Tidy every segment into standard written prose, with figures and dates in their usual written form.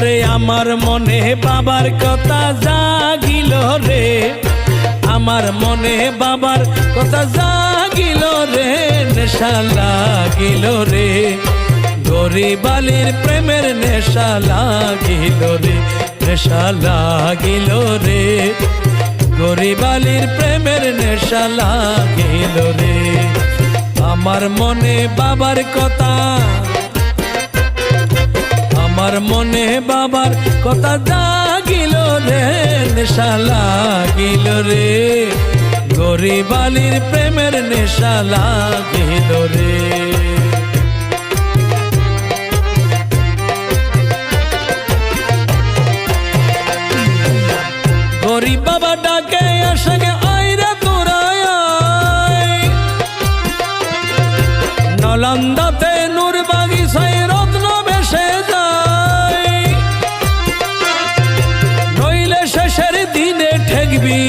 ওরে আমার মনে বাবার কথা জাগিল রে, আমার মনে বাবার কথা জাগিল রে, নেশা লাগিল রে, গরিব আলীর প্রেমের নেশা লাগিল রে, নেশা লাগিল রে, গরিব আলীর প্রেমের নেশা লাগিল রে। আমার মনে বাবার কথা, আমার মনে বাবার কথা জাগিল রে, নেশা লাগিল রে, গরিব আলীর প্রেমের নেশা লাগিল রে। গরিব বাবা ডাকে আসে আইরা তোরা নলন্দাতে নূর বাগিচায় রত্ন বেশে যায়, নইলে শেষের দিনে ঠেকবি,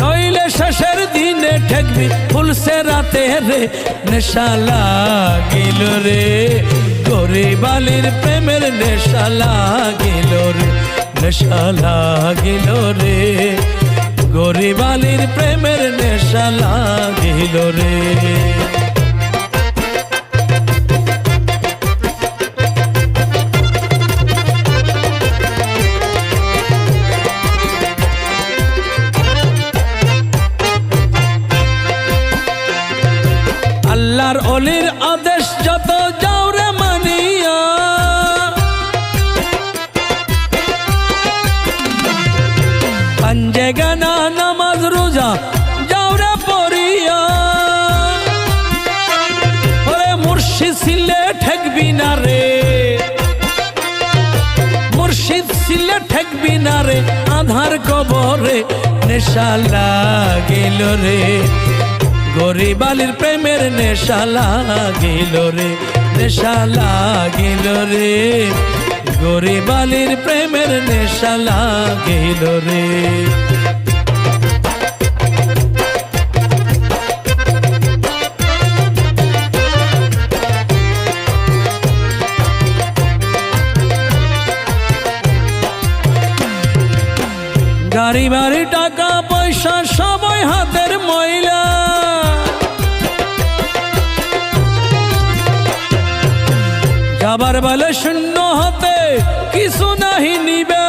নইলে শেষের দিনে ঠেকবি, ফুলসে রাতে রে, নেশা লাগিল রে, গরিব আলীর প্রেমের নেশা লাগিল রে, নেশা লাগিল রে, গরিব আলীর প্রেমের নেশা লাগিল রে। আল্লাহর অলির আদেশ যত যাও রে মানিয়া, পাঞ্জে গানা নামাজ রোজা যাও রে পড়িয়া, ওরে মুর্শিদ ছিলে ঠেকবি না রে, মুর্শিদ ছিলে ঠেকবি না রে, আধার কবরে নেশা লাগিল রে, গরিব আলীর প্রেমের নেশা লাগিল রে, নেশা লাগিল রে, গরিব আলীর প্রেমের নেশা লাগিল রে। গাড়ি বাড়ি টাকা পয়সা সবাই হাতের ময়লা, যাবার বেলে শূন্য হাতে কিছু নাহি নিবে,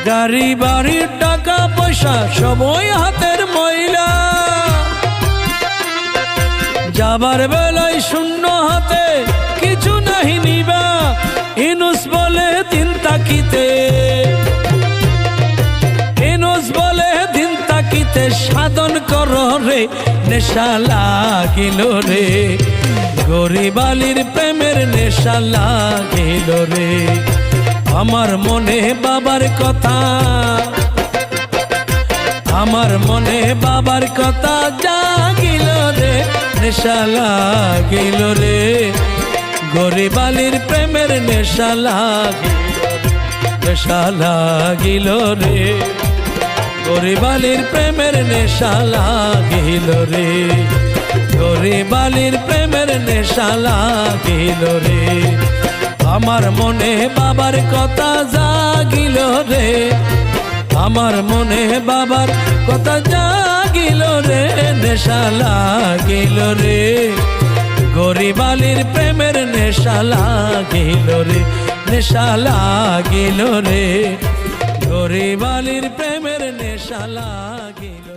গাড়ি বাড়ি টাকা পয়সা সবাই হাতের ময়লা, যাবার বেলায় শূন্য হাতে কিছু নাহি নিবা, ইনুস বলে দিন তাকিতে, ইনুস বলে দিন তাকিতে, সাধন কর রে, নেশা লাগিল রে, গরিব আলীর প্রেমের নেশা লাগিল রে। আমার মনে বাবার কথা, আমার মনে বাবার কথা জাগিল রে, নেশা লাগিল রে, গরিব আলীর প্রেমের নেশা লাগিল, নেশা লাগিল রে, গরিব আলীর প্রেমের নেশা লাগিল রে, গরিব আলীর প্রেমের নেশা লাগিল রে। আমার মনে বাবার কথা জাগিল রে, আমার মনে বাবার কথা জাগিল রে, নেশা লাগিল রে, গরিব আলীর প্রেমের নেশা লাগিল রে, নেশা লাগিল রে, গরিব আলীর প্রেমের নেশা লাগিল।